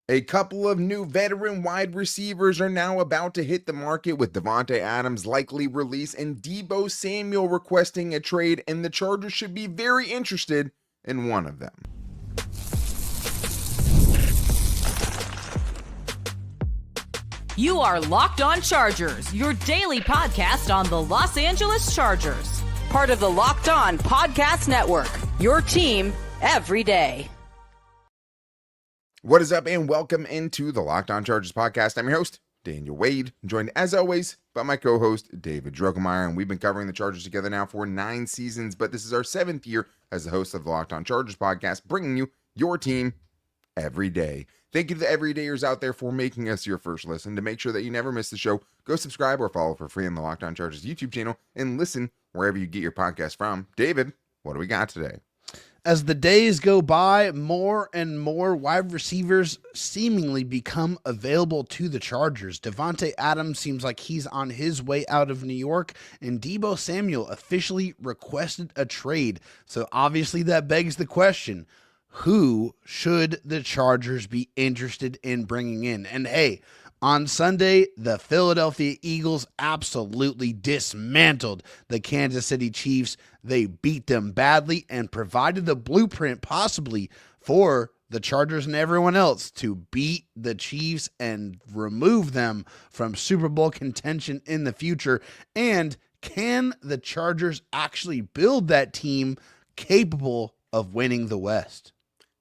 A couple of new veteran wide receivers are now about to hit the market, with Davante Adams' likely release and Deebo Samuel requesting a trade, and the Chargers should be very interested in one of them. You are Locked On Chargers, your daily podcast on the Los Angeles Chargers. Part of the Locked On Podcast Network, your team every day. What is up, and welcome into the Locked On Chargers podcast. I'm your host, Daniel Wade, joined as always by my co-host, David Droegemeier, and we've been covering the Chargers together now for 9 seasons, but this is our 7th year as the host of the Locked On Chargers podcast, bringing you your team every day. Thank you to the everydayers out there for making us your first listen. To make sure that you never miss the show, go subscribe or follow for free on the Locked On Chargers YouTube channel and listen wherever you get your podcast from. David, what do we got today? As the days go by, more and more wide receivers seemingly become available to the Chargers. Davante Adams seems like he's on his way out of New York, and Deebo Samuel officially requested a trade. So obviously that begs the question, who should the Chargers be interested in bringing in? And hey, on Sunday, the Philadelphia Eagles absolutely dismantled the Kansas City Chiefs. They beat them badly and provided the blueprint possibly for the Chargers and everyone else to beat the Chiefs and remove them from Super Bowl contention in the future. And can the Chargers actually build that team capable of winning the West?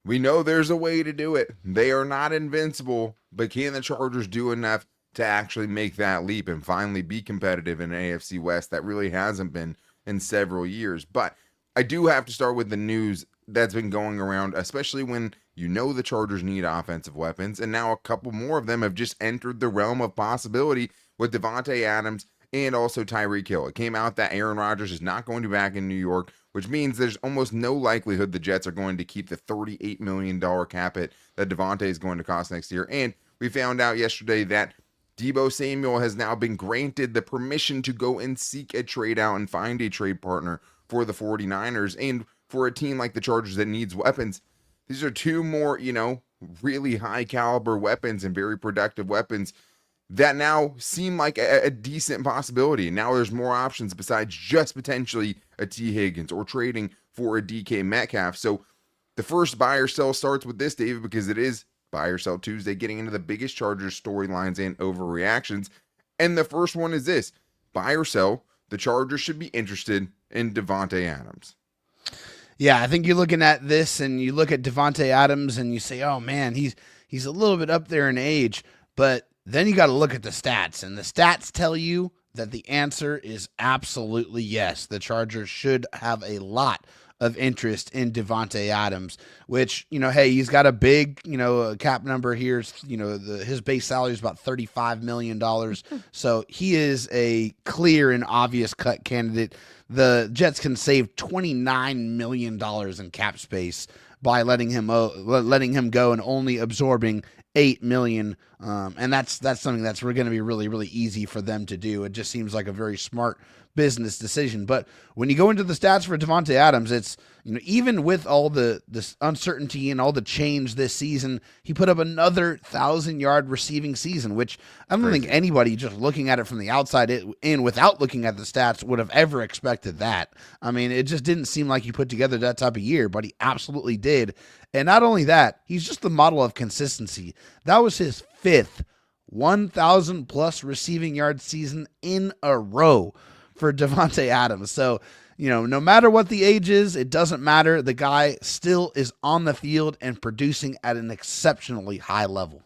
We know there's a way to do it. They are not invincible, but can the Chargers do enough to actually make that leap and finally be competitive in an AFC West that really hasn't been in several years? But I do have to start with the news that's been going around, especially when you know the Chargers need offensive weapons, and now a couple more of them have just entered the realm of possibility with Davante Adams and also Tyreek Hill. It came out that Aaron Rodgers is not going to be back in New York, which means there's almost no likelihood the Jets are going to keep the $38 million cap hit that Davante is going to cost next year. And we found out yesterday that Deebo Samuel has now been granted the permission to go and seek a trade out and find a trade partner for the 49ers. And for a team like the Chargers that needs weapons, these are two more, really high caliber weapons and very productive weapons that now seem like a decent possibility. And now there's more options besides just potentially a T. Higgins or trading for a DK Metcalf. So the first buy or sell starts with this, David, because it is Buy or Sell Tuesday, getting into the biggest Chargers storylines and overreactions. And the first one is this: buy or sell, the Chargers should be interested in Davante Adams. Yeah, I think you're looking at this and you look at Davante Adams and you say, oh man, he's a little bit up there in age, but then you got to look at the stats, and the stats tell you that the answer is absolutely yes. The Chargers should have a lot of interest in Davante Adams, which, hey, he's got a big, cap number here. His base salary is about $35 million. So he is a clear and obvious cut candidate. The Jets can save $29 million in cap space by letting him go and only absorbing $8 million. And that's something that's going to be really, really easy for them to do. It just seems like a very smart business decision. But when you go into the stats for Davante Adams, it's, even with all this uncertainty and all the change this season, he put up another 1,000-yard receiving season, which I don't think anybody just looking at it from the outside in without looking at the stats would have ever expected that. I mean, it just didn't seem like he put together that type of year, but he absolutely did. And not only that, he's just the model of consistency. That was his 5th 1,000-plus receiving yard season in a row for Davante Adams. So, no matter what the age is, it doesn't matter. The guy still is on the field and producing at an exceptionally high level.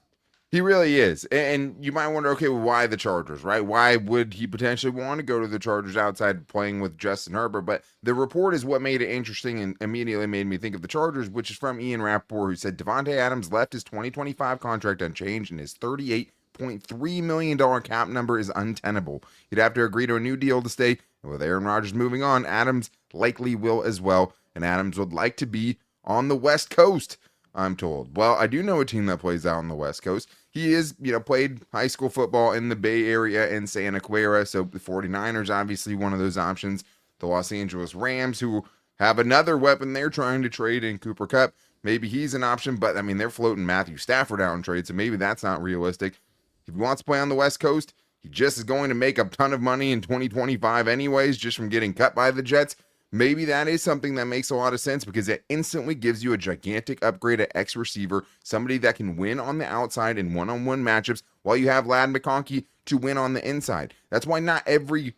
He really is. And you might wonder, okay, well, why the Chargers, right? Why would he potentially want to go to the Chargers outside playing with Justin Herbert? But the report is what made it interesting and immediately made me think of the Chargers, which is from Ian Rappaport, who said Davante Adams left his 2025 contract unchanged and his $38.3 million cap number is untenable. He'd have to agree to a new deal to stay. And with Aaron Rodgers moving on, Adams likely will as well. And Adams would like to be on the West Coast, I'm told. Well, I do know a team that plays out on the West Coast. He is, played high school football in the Bay Area in Santa Clara. So the 49ers, obviously one of those options. The Los Angeles Rams, who have another weapon they're trying to trade in Cooper Kupp. maybe he's an option, but I mean, they're floating Matthew Stafford out in trade, so maybe that's not realistic. If he wants to play on the West Coast, he just is going to make a ton of money in 2025 anyways, just from getting cut by the Jets. Maybe that is something that makes a lot of sense because it instantly gives you a gigantic upgrade at X receiver, somebody that can win on the outside in one-on-one matchups while you have Ladd McConkey to win on the inside. That's why not every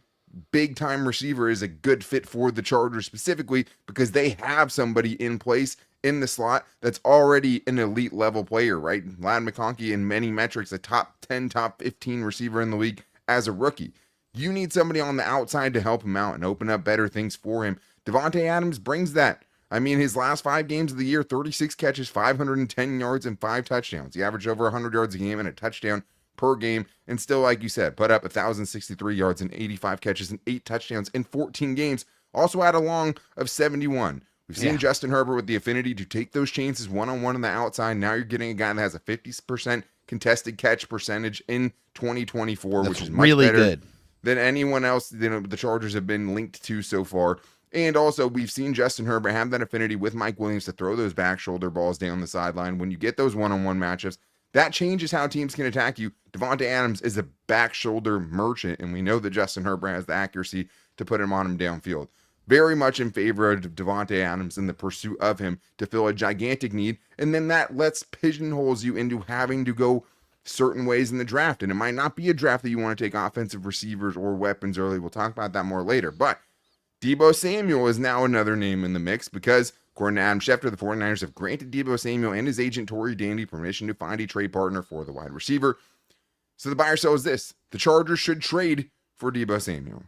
big-time receiver is a good fit for the Chargers specifically, because they have somebody in place in the slot that's already an elite level player, right? Ladd McConkey in many metrics, a top 10, top 15 receiver in the league as a rookie. You need somebody on the outside to help him out and open up better things for him. Davante Adams brings that. I mean, his last 5 games of the year, 36 catches, 510 yards, and 5 touchdowns. He averaged over 100 yards a game and a touchdown per game, and still, like you said, put up 1,063 yards and 85 catches and 8 touchdowns in 14 games. Also had a long of 71. We've seen Justin Herbert with the affinity to take those chances one-on-one on the outside. Now you're getting a guy that has a 50% contested catch percentage in 2024, which is much really better good than anyone else the Chargers have been linked to so far. And also, we've seen Justin Herbert have that affinity with Mike Williams to throw those back shoulder balls down the sideline. When you get those one-on-one matchups, that changes how teams can attack you. Davante Adams is a back shoulder merchant, and we know that Justin Herbert has the accuracy to put him on him downfield. Very much in favor of Davante Adams in the pursuit of him to fill a gigantic need, and then that pigeonholes you into having to go certain ways in the draft. And it might not be a draft that you want to take offensive receivers or weapons early. We'll talk about that more later. But Deebo Samuel is now another name in the mix because, according to Adam Schefter, the 49ers have granted Deebo Samuel and his agent Torrey Dandy permission to find a trade partner for the wide receiver. So the buyer sells this. The Chargers should trade for Deebo Samuel.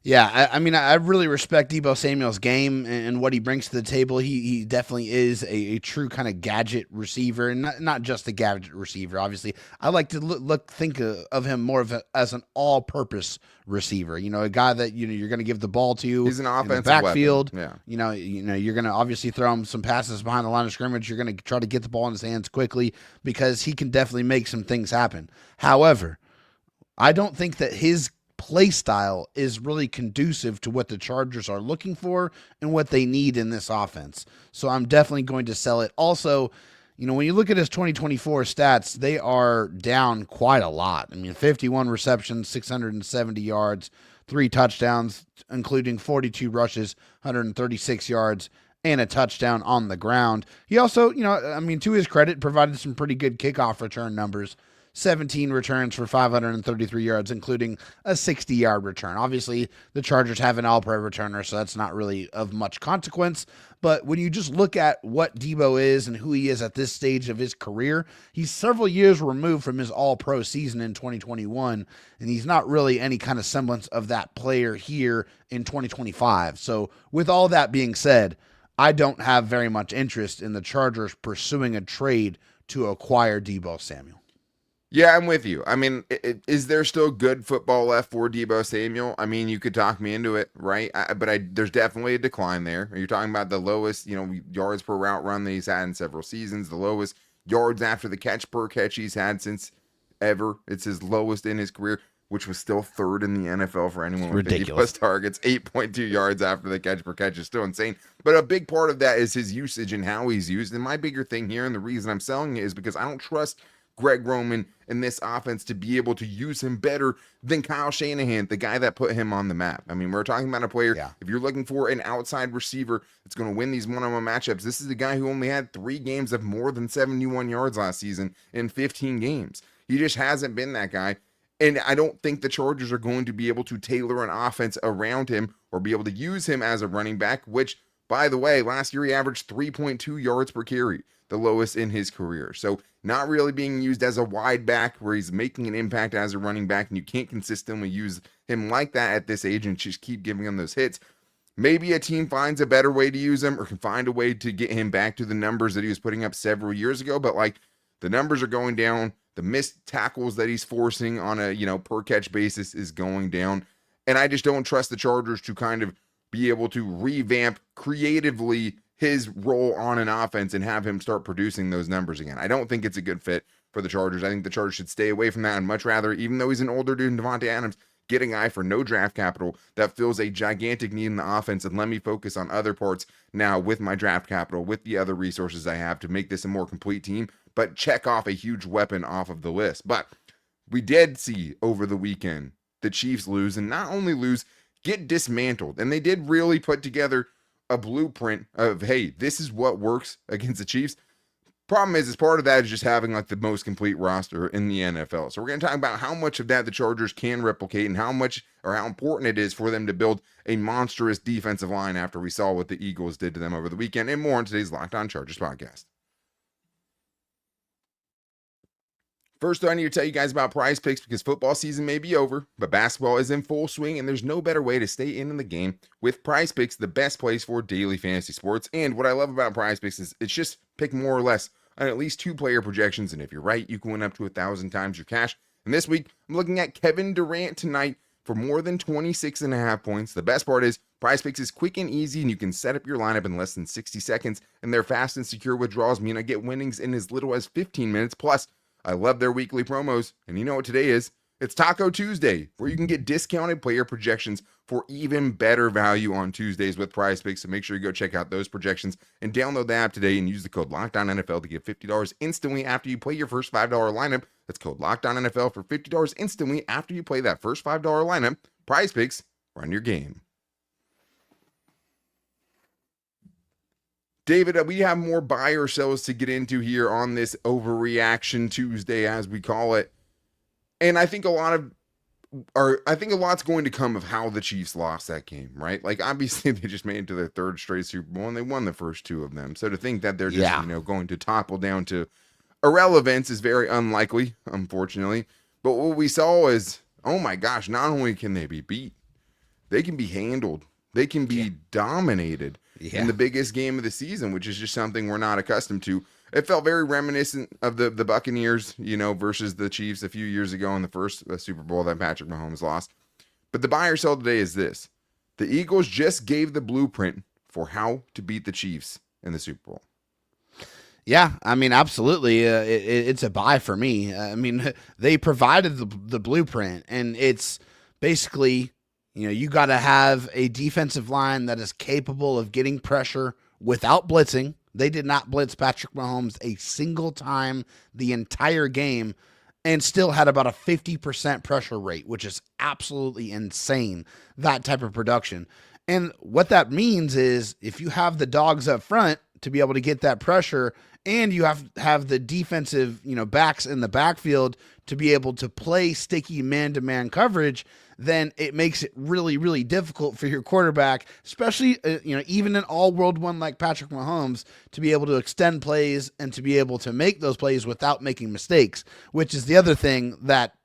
Yeah, I mean, I really respect Deebo Samuel's game and what he brings to the table. He definitely is a true kind of gadget receiver, and not just a gadget receiver. Obviously, I like to think of him more as an all-purpose receiver. You know, a guy that you're going to give the ball to. He's an offensive backfield. Weapon. Yeah. You're going to obviously throw him some passes behind the line of scrimmage. You're going to try to get the ball in his hands quickly because he can definitely make some things happen. However, I don't think that his play style is really conducive to what the Chargers are looking for and what they need in this offense. So I'm definitely going to sell it. Also, when you look at his 2024 stats, they are down quite a lot. I mean, 51 receptions, 670 yards, 3 touchdowns, including 42 rushes, 136 yards, and a touchdown on the ground. He also, to his credit, provided some pretty good kickoff return numbers. 17 returns for 533 yards, including a 60-yard return. Obviously, the Chargers have an all-pro returner, so that's not really of much consequence. But when you just look at what Deebo is and who he is at this stage of his career, he's several years removed from his all-pro season in 2021, and he's not really any kind of semblance of that player here in 2025. So with all that being said, I don't have very much interest in the Chargers pursuing a trade to acquire Deebo Samuel. Yeah, I'm with you. I mean, is there still good football left for Deebo Samuel? I mean, you could talk me into it, right? There's definitely a decline there. You're talking about the lowest, yards per route run that he's had in several seasons, the lowest yards after the catch per catch he's had since ever. It's his lowest in his career, which was still 3rd in the NFL for anyone with 50-plus targets. 8.2 yards after the catch per catch is still insane. But a big part of that is his usage and how he's used. And my bigger thing here, and the reason I'm selling it, is because I don't trust Greg Roman and this offense to be able to use him better than Kyle Shanahan, the guy that put him on the map. I mean, we're talking about a player, if you're looking for an outside receiver that's going to win these one-on-one matchups, this is a guy who only had 3 games of more than 71 yards last season in 15 games. He just hasn't been that guy. And I don't think the Chargers are going to be able to tailor an offense around him or be able to use him as a running back, which, by the way, last year he averaged 3.2 yards per carry, the lowest in his career. So not really being used as a wide back where he's making an impact as a running back, and you can't consistently use him like that at this age and just keep giving him those hits. Maybe a team finds a better way to use him or can find a way to get him back to the numbers that he was putting up several years ago, but the numbers are going down. The missed tackles that he's forcing on a, per catch basis is going down. And I just don't trust the Chargers to kind of be able to revamp creatively his role on an offense and have him start producing those numbers again. I don't think it's a good fit for the Chargers. I think the Chargers should stay away from that and much rather, even though he's an older dude in Davante Adams, get a guy for no draft capital that fills a gigantic need in the offense, and let me focus on other parts now with my draft capital, with the other resources I have to make this a more complete team, but check off a huge weapon off of the list. But we did see over the weekend the Chiefs lose, and not only lose, get dismantled. And they did really put together a blueprint of, hey, this is what works against the Chiefs. Problem is part of that is just having like the most complete roster in the NFL. So we're going to talk about how much of that the Chargers can replicate and how much or how important it is for them to build a monstrous defensive line after we saw what the Eagles did to them over the weekend, and more on today's Locked On Chargers podcast. First, I need to tell you guys about Prize Picks because football season may be over, but basketball is in full swing, and there's no better way to stay in the game with Prize Picks, the best place for daily fantasy sports. And what I love about Prize Picks is it's just pick more or less on at least 2 player projections, and if you're right, you can win up to 1,000 times your cash. And this week, I'm looking at Kevin Durant tonight for more than 26.5 points. The best part is Prize Picks is quick and easy, and you can set up your lineup in less than 60 seconds, and their fast and secure withdrawals mean I get winnings in as little as 15 minutes. Plus, I love their weekly promos, and you know what today is? It's Taco Tuesday, where you can get discounted player projections for even better value on Tuesdays with Prize Picks. So make sure you go check out those projections and download the app today and use the code LOCKEDONNFL to get $50 instantly after you play your first $5 lineup. That's code LOCKEDONNFL for $50 instantly after you play that first $5 lineup. Prize Picks, run your game. David, we have more buy or sells to get into here on this overreaction Tuesday, as we call it. And I think a lot's going to come of how the Chiefs lost that game, right? Like, obviously, they just made it to their 3rd straight Super Bowl, and they won the first 2 of them. So to think that they're just, going to topple down to irrelevance is very unlikely, unfortunately. But what we saw is, oh my gosh, not only can they be beat, they can be handled. They can be dominated in the biggest game of the season, which is just something we're not accustomed to. It felt very reminiscent of the Buccaneers, versus the Chiefs a few years ago in the first Super Bowl that Patrick Mahomes lost. But the buy or sell today is this. The Eagles just gave the blueprint for how to beat the Chiefs in the Super Bowl. Yeah, I mean, absolutely. It's a buy for me. I mean, they provided the blueprint, and it's basically, you got to have a defensive line that is capable of getting pressure without blitzing. They did not blitz Patrick Mahomes a single time the entire game and still had about a 50% pressure rate, which is absolutely insane, that type of production. And what that means is if you have the dogs up front to be able to get that pressure, and you have the defensive, backs in the backfield to be able to play sticky man-to-man coverage, then it makes it really, really difficult for your quarterback, especially, even an all-world one like Patrick Mahomes, to be able to extend plays and to be able to make those plays without making mistakes, which is the other thing that,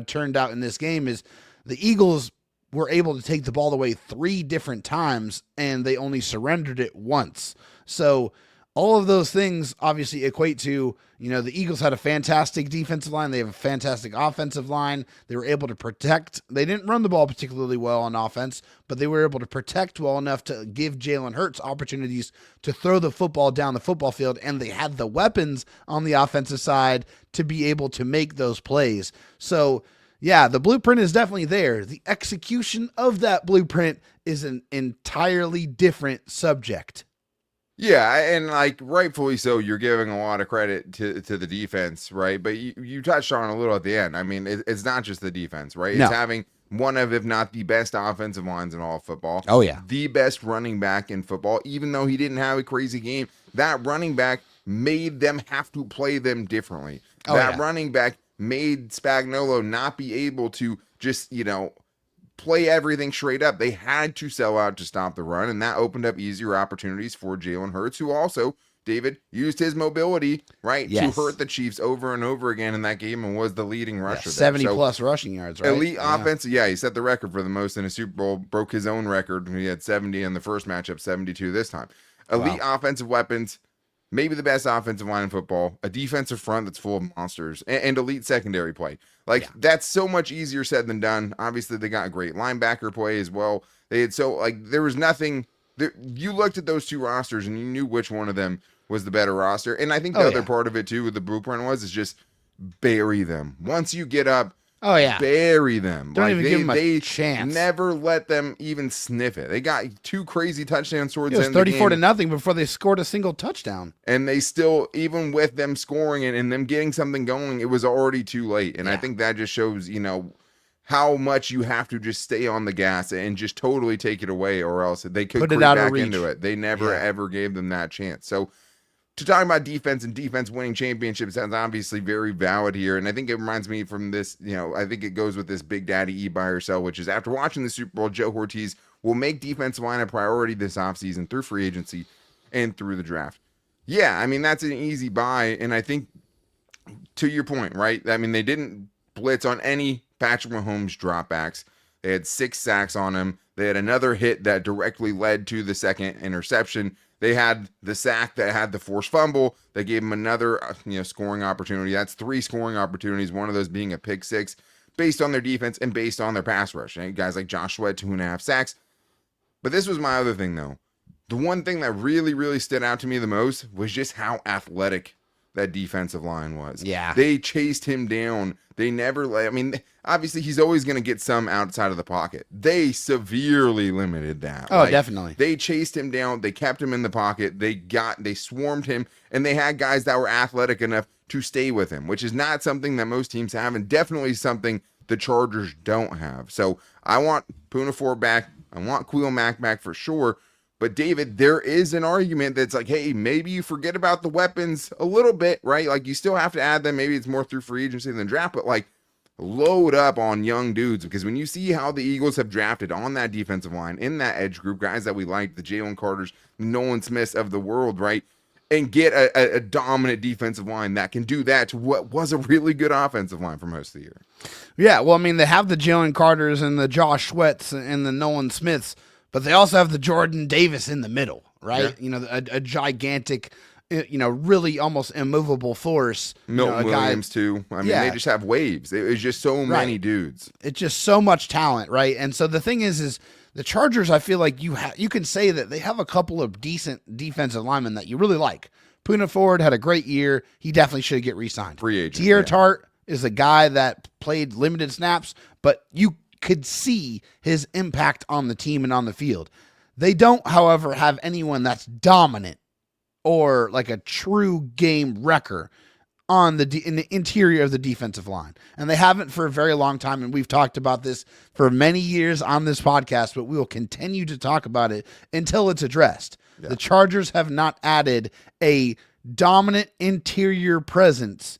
turned out in this game is the Eagles were able to take the ball away 3 different times, and they only surrendered it once. So all of those things obviously equate to, the Eagles had a fantastic defensive line. They have a fantastic offensive line. They were able to protect. They didn't run the ball particularly well on offense, but they were able to protect well enough to give Jalen Hurts opportunities to throw the football down the football field, and they had the weapons on the offensive side to be able to make those plays. So, yeah, the blueprint is definitely there. The execution of that blueprint is an entirely different subject. Yeah, and rightfully so, you're giving a lot of credit to the defense, right? But you touched on a little at the end. I mean, it's not just the defense, right? No. It's having one of, if not the best offensive lines in all of football. Oh, yeah. The best running back in football, even though he didn't have a crazy game. That running back made them have to play them differently. Running back made Spagnuolo not be able to just, play everything straight up. They had to sell out to stop the run, and that opened up easier opportunities for Jalen Hurts, who also, David, used his mobility, right, to hurt the Chiefs over and over again in that game and was the leading rusher. 70-plus rushing yards, right? Elite offense. Yeah, he set the record for the most in a Super Bowl, broke his own record. He had 70 in the first matchup, 72 this time. Elite offensive weapons, maybe the best offensive line in football, a defensive front that's full of monsters, and elite secondary play. That's so much easier said than done. Obviously, they got a great linebacker play as well. They had there was nothing. You looked at those 2 rosters and you knew which one of them was the better roster. And I think the other part of it too with the blueprint is just bury them. Once you get up Oh, yeah. bury them. Don't like even give them a chance. Never let them even sniff it. They got 2 crazy touchdowns towards It the was end of the 34 to game, nothing before they scored a single touchdown. and they still, even with them scoring it and them getting something going, it was already too late. And I think that just shows, how much you have to just stay on the gas and just totally take it away, or else they could Put it creep out of back reach. into it. They never ever gave them that chance. So to talk about defense and defense winning championships, that's obviously very valid here. And I think it reminds me from this, I think it goes with this Big Daddy eat, buy, or sell, which is after watching the Super Bowl, Joe Ortiz will make defensive line a priority this offseason through free agency and through the draft. Yeah, I mean, that's an easy buy. And I think, to your point, right? I mean, they didn't blitz on any Patrick Mahomes dropbacks. They had 6 sacks on him. They had another hit that directly led to the second interception. They had the sack that had the forced fumble that gave him another, scoring opportunity. That's 3 scoring opportunities, one of those being a pick 6, based on their defense and based on their pass rush. And guys like Josh Sweat, 2.5 sacks. But this was my other thing, though. The one thing that really, really stood out to me the most was just how athletic that defensive line was. Yeah. They chased him down. They never obviously he's always going to get some outside of the pocket. They severely limited that. Oh, definitely. They chased him down. They kept him in the pocket. They swarmed him, and they had guys that were athletic enough to stay with him, which is not something that most teams have, and definitely something the Chargers don't have. So I want Poona Ford back. I want Khalil Mack back for sure. But David, there is an argument that's like, hey, maybe you forget about the weapons a little bit, right? Like, you still have to add them. Maybe it's more through free agency than draft, but like, load up on young dudes, because when you see how the Eagles have drafted on that defensive line, in that edge group, guys that we like, the Jalen Carters, Nolan Smiths of the world, right? And get a dominant defensive line that can do that to what was a really good offensive line for most of the year. Yeah, well, I mean, they have the Jalen Carters and the Josh Sweats and the Nolan Smiths, but they also have the Jordan Davis in the middle, right? Yeah. A gigantic, really almost immovable force. Milton Williams, too. I mean, they just have waves. It was just so many dudes. It's just so much talent, right? And so the thing is the Chargers, I feel like you can say that they have a couple of decent defensive linemen that you really like. Poona Ford had a great year. He definitely should get re-signed. Free agent. Tier Tart is a guy that played limited snaps, but you could see his impact on the team and on the field. They don't, however, have anyone that's dominant or like a true game wrecker in the interior of the defensive line. And they haven't for a very long time, and we've talked about this for many years on this podcast, but we will continue to talk about it until it's addressed. Yeah. The Chargers have not added a dominant interior presence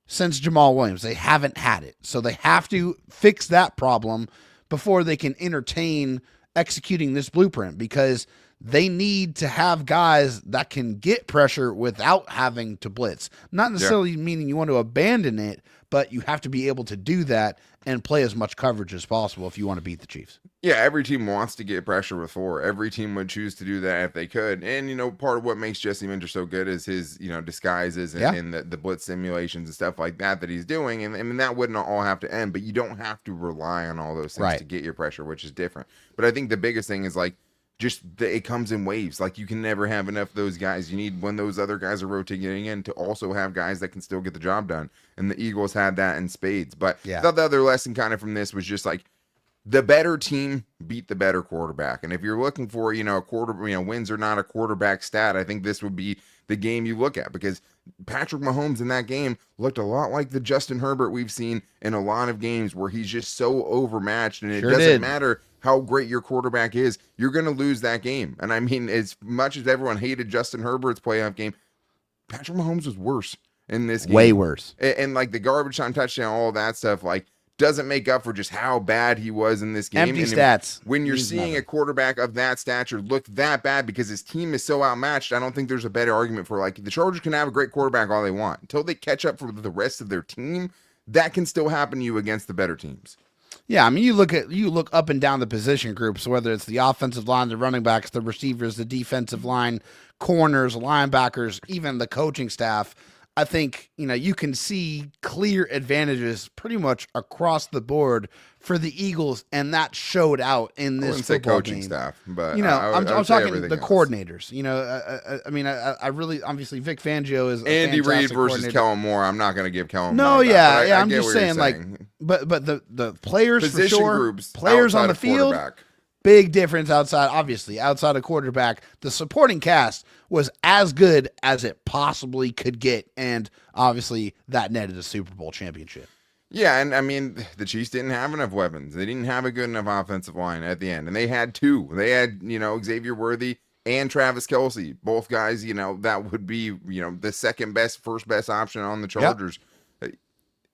since Jamal Williams. They haven't had it. So they have to fix that problem before they can entertain executing this blueprint, because they need to have guys that can get pressure without having to blitz. Not necessarily meaning you want to abandon it, but you have to be able to do that and play as much coverage as possible if you want to beat the Chiefs. Yeah, every team wants to get pressure with 4. Every team would choose to do that if they could. And, part of what makes Jesse Minter so good is his, disguises and the blitz simulations and stuff like that he's doing. And I mean, that wouldn't all have to end, but you don't have to rely on all those things to get your pressure, which is different. But I think the biggest thing is like, it comes in waves. Like, you can never have enough of those guys. You need, when those other guys are rotating in, to also have guys that can still get the job done. And the Eagles had that in spades. But I thought the other lesson kind of from this was just like, the better team beat the better quarterback. And if you're looking for, wins are not a quarterback stat, I think this would be the game you look at, because Patrick Mahomes in that game looked a lot like the Justin Herbert we've seen in a lot of games, where he's just so overmatched, and it doesn't matter how great your quarterback is, you're going to lose that game. And I mean, as much as everyone hated Justin Herbert's playoff game, Patrick Mahomes was worse in this game. Way worse. And like the garbage time touchdown, all that stuff, like, doesn't make up for just how bad he was in this game. Empty stats. When you're seeing a quarterback of that stature look that bad because his team is so outmatched, I don't think there's a better argument for, like, the Chargers can have a great quarterback all they want. Until they catch up for the rest of their team, that can still happen to you against the better teams. Yeah, I mean, you look up and down the position groups, whether it's the offensive line, the running backs, the receivers, the defensive line, corners, linebackers, even the coaching staff. I think, you can see clear advantages pretty much across the board for the Eagles, and that showed out in this football coaching game. Staff, but I'm talking the else. Coordinators. I mean, I really, obviously, Vic Fangio is a Andy Reid versus coordinator. Kellen Moore. I'm not going to give Kellen. No, Moore yeah, I I'm just saying, like, but the players Position for sure, groups, players on outside the of field, quarterback. big difference outside of quarterback. The supporting cast was as good as it possibly could get, and obviously that netted a Super Bowl championship. Yeah, and I mean, the Chiefs didn't have enough weapons. They didn't have a good enough offensive line at the end, and they had two. They had, Xavier Worthy and Travis Kelce, both guys, that would be, the second best, first best option on the Chargers. Yep.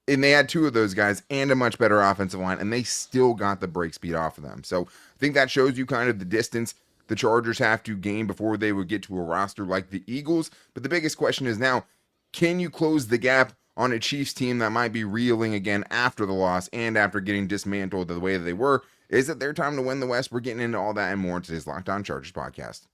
And they had two of those guys and a much better offensive line, and they still got the break speed off of them. So I think that shows you kind of the distance the Chargers have to gain before they would get to a roster like the Eagles. But the biggest question is now, can you close the gap on a Chiefs team that might be reeling again after the loss and after getting dismantled the way that they were? Is it their time to win the West? We're getting into all that and more in today's Locked On Chargers podcast.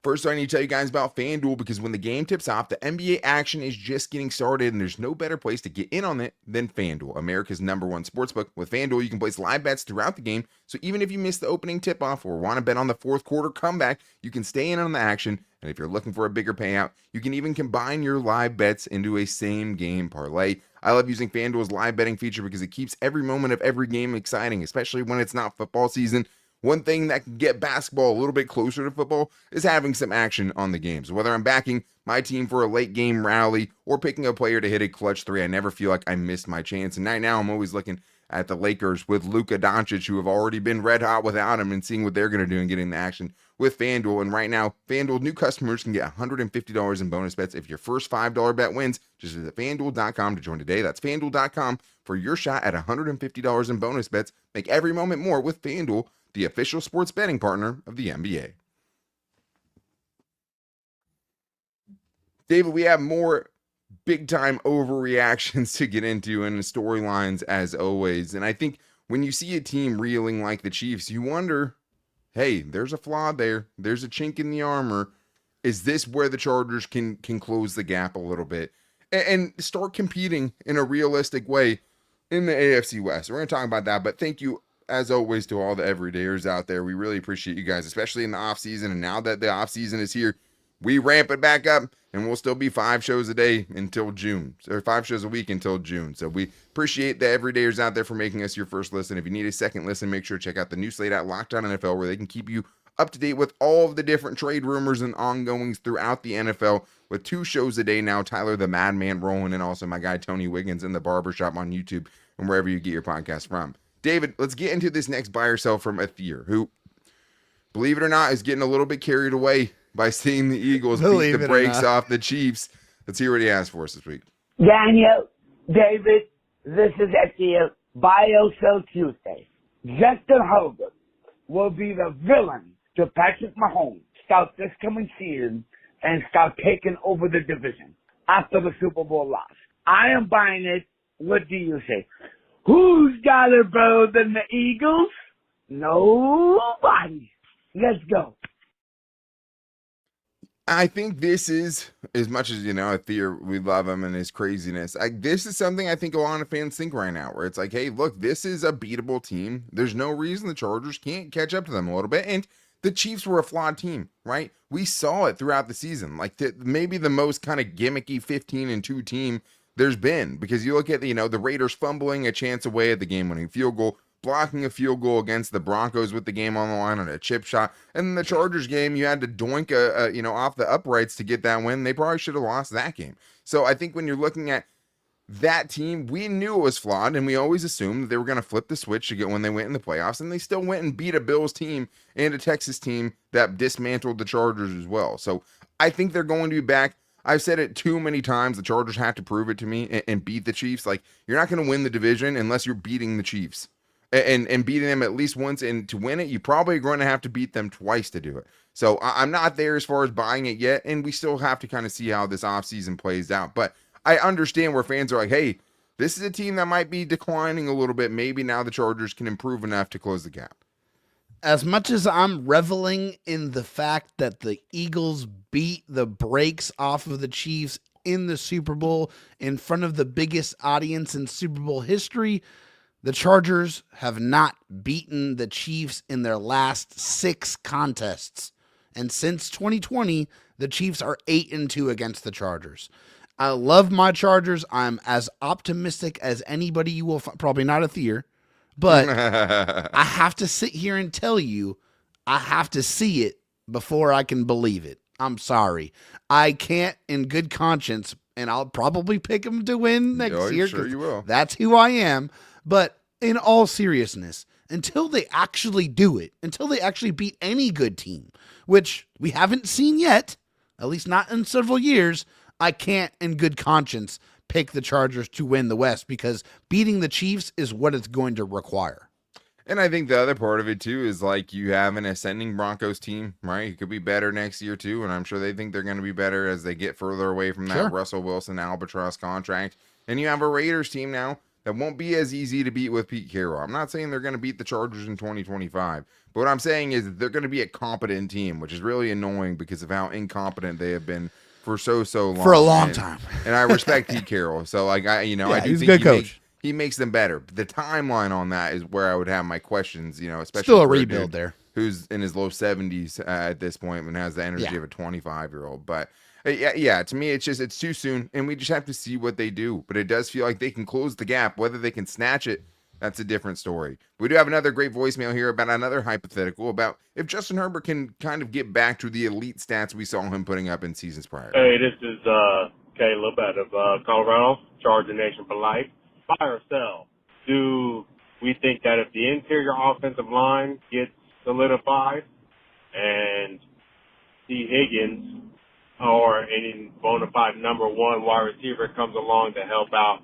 First, I need to tell you guys about FanDuel, because when the game tips off, the NBA action is just getting started, and there's no better place to get in on it than FanDuel, America's #1 sportsbook. With FanDuel, you can place live bets throughout the game, so even if you miss the opening tip-off or want to bet on the fourth quarter comeback, you can stay in on the action. And if you're looking for a bigger payout, you can even combine your live bets into a same-game parlay. I love using FanDuel's live betting feature because it keeps every moment of every game exciting, especially when it's not football season. One thing that can get basketball a little bit closer to football is having some action on the games. Whether I'm backing my team for a late game rally or picking a player to hit a clutch three, I never feel like I missed my chance. And right now I'm always looking at the Lakers with Luka Doncic, who have already been red hot without him, and seeing what they're going to do and getting the action with FanDuel. And right now, FanDuel new customers can get $150 in bonus bets if your first $5 bet wins. Just visit FanDuel.com to join today. That's FanDuel.com for your shot at $150 in bonus bets. Make every moment more with FanDuel, the official sports betting partner of the NBA. David, we have more big-time overreactions to get into and storylines as always. And I think when you see a team reeling like the Chiefs, you wonder, hey, there's a flaw there. There's a chink in the armor. Is this where the Chargers can close the gap a little bit and start competing in a realistic way in the AFC West? We're going to talk about that, but thank you, as always, to all the everydayers out there. We really appreciate you guys, especially in the offseason. And now that the offseason is here, we ramp it back up, and we'll still be 5 shows a day until June, or 5 shows a week until June. So we appreciate the everydayers out there for making us your first listen. If you need a second listen, make sure to check out the new slate at Locked On NFL, where they can keep you up to date with all of the different trade rumors and ongoings throughout the NFL, with 2 shows a day now. Tyler the Madman rolling, and also my guy Tony Wiggins in the Barbershop on YouTube and wherever you get your podcast from. David, let's get into this next buy or sell from Athir, who, believe it or not, is getting a little bit carried away by seeing the Eagles beat the brakes off the Chiefs. Let's hear what he has for us this week. Daniel, David, this is Athir, Buy or Sell Tuesday. Justin Herbert will be the villain to Patrick Mahomes start this coming season and start taking over the division after the Super Bowl loss. I am buying it. What do you say? Who's got it better than the Eagles? Nobody. Let's go. I think this is, as much as, Athir, we love him and his craziness, this is something I think a lot of fans think right now, where it's like, hey, look, this is a beatable team. There's no reason the Chargers can't catch up to them a little bit. And the Chiefs were a flawed team, right? We saw it throughout the season. Like, maybe the most kind of gimmicky 15-2 team there's been, because you look at, the Raiders fumbling a chance away at the game-winning field goal, blocking a field goal against the Broncos with the game on the line on a chip shot. And in the Chargers game, you had to doink off the uprights to get that win. They probably should have lost that game. So I think when you're looking at that team, we knew it was flawed, and we always assumed that they were going to flip the switch to get when they went in the playoffs, and they still went and beat a Bills team and a Texas team that dismantled the Chargers as well. So I think they're going to be back. I've said it too many times. The Chargers have to prove it to me and beat the Chiefs. Like, you're not going to win the division unless you're beating the Chiefs and beating them at least once. And to win it, you probably are going to have to beat them twice to do it. So I'm not there as far as buying it yet. And we still have to kind of see how this offseason plays out. But I understand where fans are like, hey, this is a team that might be declining a little bit. Maybe now the Chargers can improve enough to close the gap. As much as I'm reveling in the fact that the Eagles beat the brakes off of the Chiefs in the Super Bowl in front of the biggest audience in Super Bowl history, the Chargers have not beaten the Chiefs in their last 6 contests. And since 2020, the Chiefs are 8-2 against the Chargers. I love my Chargers. I'm as optimistic as anybody you will find. Probably not a Thier, but I have to sit here and tell you, I have to see it before I can believe it. I'm sorry. I can't in good conscience, and I'll probably pick them to win next year. Sure you will. That's who I am. But in all seriousness, until they actually do it, until they actually beat any good team, which we haven't seen yet, at least not in several years, I can't in good conscience pick the Chargers to win the West because beating the Chiefs is what it's going to require. And I think the other part of it too is like you have an ascending Broncos team, right? It could be better next year too, and I'm sure they think they're going to be better as they get further away from that Russell Wilson albatross contract. And you have a Raiders team now that won't be as easy to beat with Pete Carroll. I'm not saying they're going to beat the Chargers in 2025, but what I'm saying is that they're going to be a competent team, which is really annoying because of how incompetent they have been for so long. For a long time. And I respect Pete Carroll, so like I do he's think a good coach. He makes them better. The timeline on that is where I would have my questions, especially still a rebuild there. Who's in his low 70s at this point and has the energy of a 25-year-old. But yeah, to me, it's too soon, and we just have to see what they do. But it does feel like they can close the gap. Whether they can snatch it, that's a different story. We do have another great voicemail here about another hypothetical about if Justin Herbert can kind of get back to the elite stats we saw him putting up in seasons prior. Hey, this is Caleb out of Colorado, Charger Nation for life. Buy or sell? Do we think that if the interior offensive line gets solidified and T. Higgins or any bona fide number one wide receiver comes along to help out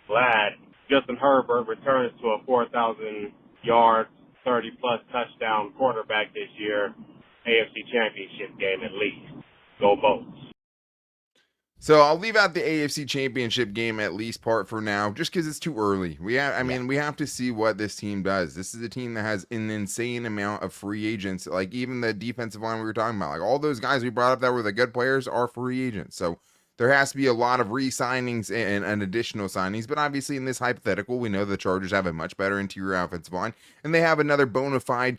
Vlad, Justin Herbert returns to a 4,000-yard, 30-plus touchdown quarterback this year, AFC Championship game at least. Go Bolts. So I'll leave out the AFC Championship game at least part for now, just because it's too early. We have to see what this team does. This is a team that has an insane amount of free agents. Like even the defensive line we were talking about, like all those guys we brought up that were the good players are free agents. So there has to be a lot of re-signings and additional signings. But obviously in this hypothetical, we know the Chargers have a much better interior offensive line, and they have another bona fide,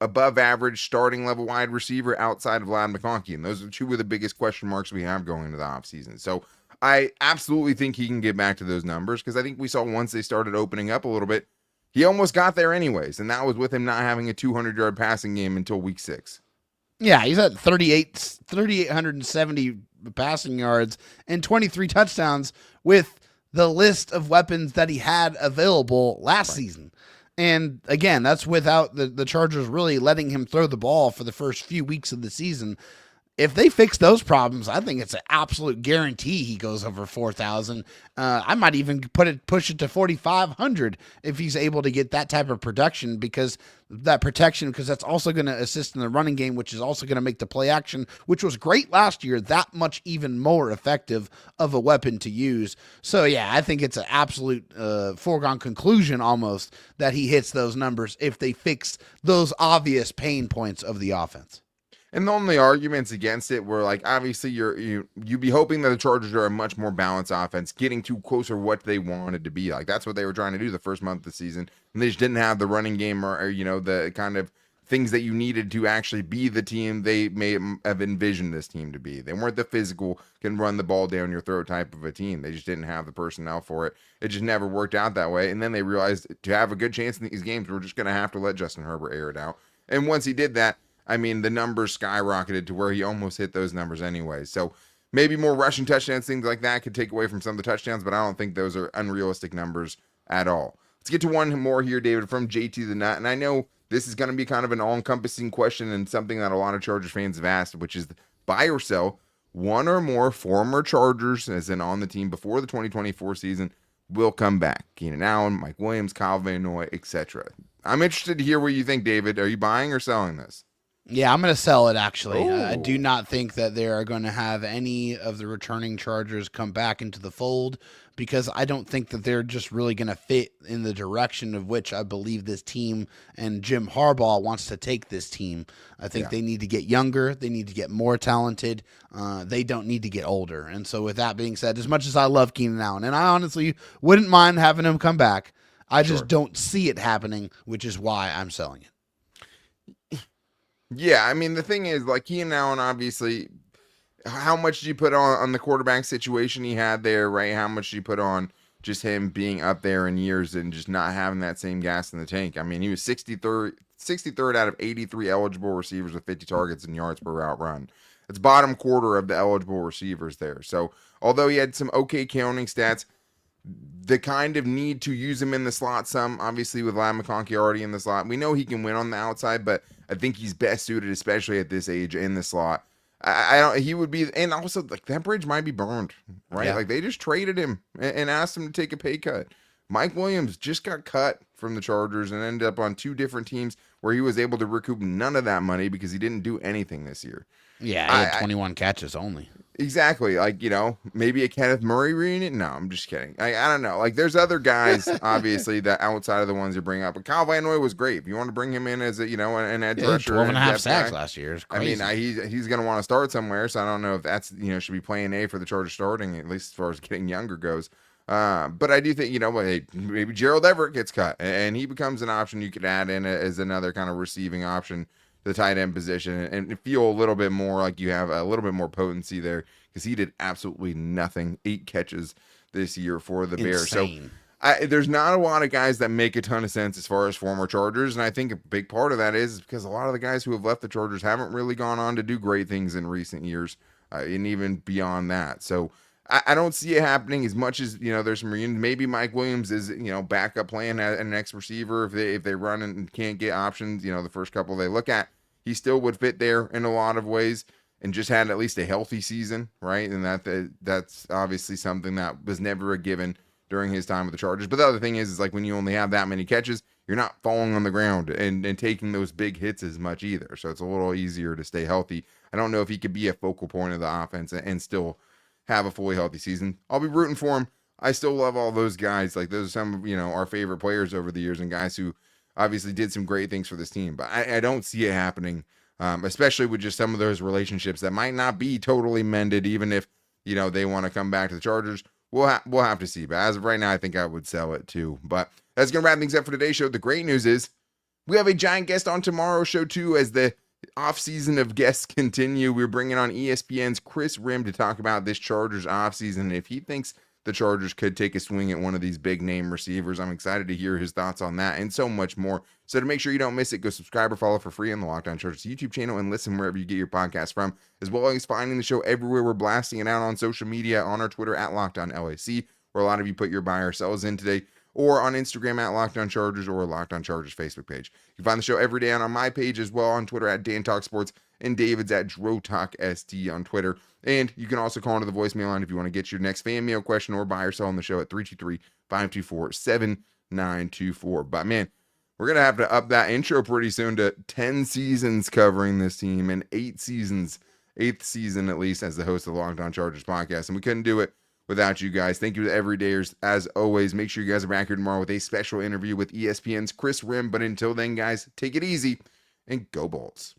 above average starting level wide receiver outside of Vlad McConkey. And those are two of the biggest question marks we have going into the offseason. So I absolutely think he can get back to those numbers because I think we saw once they started opening up a little bit, he almost got there anyways. And that was with him not having a 200-yard passing game until week 6. Yeah, he's at 3,870 passing yards and 23 touchdowns with the list of weapons that he had available last season. And again, that's without the Chargers really letting him throw the ball for the first few weeks of the season. If they fix those problems, I think it's an absolute guarantee he goes over 4,000. I might even push it to 4,500 if he's able to get that type of production because that's also going to assist in the running game, which is also going to make the play action, which was great last year, that much even more effective of a weapon to use. So yeah, I think it's an absolute foregone conclusion almost that he hits those numbers if they fix those obvious pain points of the offense. And the only arguments against it were like, obviously you'd be hoping that the Chargers are a much more balanced offense, getting too closer what they wanted to be. Like that's what they were trying to do the first month of the season. And they just didn't have the running game or the kind of things that you needed to actually be the team they may have envisioned this team to be. They weren't the physical, can run the ball down your throat type of a team. They just didn't have the personnel for it. It just never worked out that way. And then they realized to have a good chance in these games, we're just going to have to let Justin Herbert air it out. And once he did that, I mean, the numbers skyrocketed to where he almost hit those numbers anyway. So maybe more rushing touchdowns, things like that could take away from some of the touchdowns, but I don't think those are unrealistic numbers at all. Let's get to one more here, David, from JT the Nut. And I know this is going to be kind of an all-encompassing question and something that a lot of Chargers fans have asked, which is buy or sell one or more former Chargers, as in on the team before the 2024 season, will come back. Keenan Allen, Mike Williams, Kyle Van Noy, etc. I'm interested to hear what you think, David. Are you buying or selling this? Yeah, I'm going to sell it, actually. I do not think that they are going to have any of the returning Chargers come back into the fold because I don't think that they're just really going to fit in the direction of which I believe this team and Jim Harbaugh wants to take this team. I think they need to get younger. They need to get more talented. They don't need to get older. And so with that being said, as much as I love Keenan Allen, and I honestly wouldn't mind having him come back, I just don't see it happening, which is why I'm selling it. Yeah, I mean, the thing is, like, Keenan Allen, obviously, how much do you put on the quarterback situation he had there, right? How much do you put on just him being up there in years and just not having that same gas in the tank? I mean, he was 63rd out of 83 eligible receivers with 50 targets and yards per route run. It's bottom quarter of the eligible receivers there. So although he had some okay counting stats, the kind of need to use him in the slot some, obviously with Ladd McConkey already in the slot. We know he can win on the outside, but I think he's best suited, especially at this age, in the slot. I don't. He would be, and also like that bridge might be burned, right? Yeah. Like they just traded him and asked him to take a pay cut. Mike Williams just got cut from the Chargers and ended up on 2 different teams where he was able to recoup none of that money because he didn't do anything this year. Yeah, he had 21 catches only. Exactly. Like, maybe a Kenneth Murray reunion. No, I'm just kidding. I don't know. Like, there's other guys, obviously, that outside of the ones you bring up. But Kyle Van Noy was great. If you want to bring him in as an edge rusher. 12 and a half sacks guy, last year. It's I crazy. mean, he's going to want to start somewhere. So I don't know if that's, should be playing A for the Chargers starting, at least as far as getting younger goes. But I do think, maybe Gerald Everett gets cut and he becomes an option you could add in as another kind of receiving option to the tight end position and feel a little bit more like you have a little bit more potency there because he did absolutely nothing. 8 catches this year for the Bears. So there's not a lot of guys that make a ton of sense as far as former Chargers. And I think a big part of that is because a lot of the guys who have left the Chargers haven't really gone on to do great things in recent years and even beyond that. So I don't see it happening as much as, there's some reunions. Maybe Mike Williams is, backup playing at an X receiver if they run and can't get options, the first couple they look at. He still would fit there in a lot of ways and just had at least a healthy season, right? And that's obviously something that was never a given during his time with the Chargers. But the other thing is like when you only have that many catches, you're not falling on the ground and taking those big hits as much either. So it's a little easier to stay healthy. I don't know if he could be a focal point of the offense and still have a fully healthy season. I'll be rooting for him. I still love all those guys. Like those are some of, our favorite players over the years and guys who obviously did some great things for this team. But I don't see it happening, especially with just some of those relationships that might not be totally mended, even if, they want to come back to the Chargers. We'll have to see. But as of right now, I think I would sell it too. But that's going to wrap things up for today's show. The great news is we have a giant guest on tomorrow's show too, as the off-season of guests continue. We're bringing on ESPN's Kris Rhim to talk about this Chargers off-season. And if he thinks the Chargers could take a swing at one of these big name receivers, I'm excited to hear his thoughts on that and so much more. So to make sure you don't miss it, go subscribe or follow for free on the Locked On Chargers YouTube channel and listen wherever you get your podcast from, as well as finding the show everywhere. We're blasting it out on social media, on our Twitter at Locked On LAC, where a lot of you put your buy or sells in today, or on Instagram at Locked On Chargers or Locked On Chargers Facebook page. You can find the show every day on my page as well, on Twitter at Dan Talk Sports, and David's at DroTalkST on Twitter. And you can also call into the voicemail line if you want to get your next fan mail question or buy or sell on the show at 323-524-7924. But man, we're going to have to up that intro pretty soon to 10 seasons covering this team and 8 seasons, 8th season at least, as the host of the Locked On Chargers podcast. And we couldn't do it without you guys. Thank you to everydayers as always. Make sure you guys are back here tomorrow with a special interview with ESPN's Kris Rhim. But until then, guys, take it easy and go Bolts.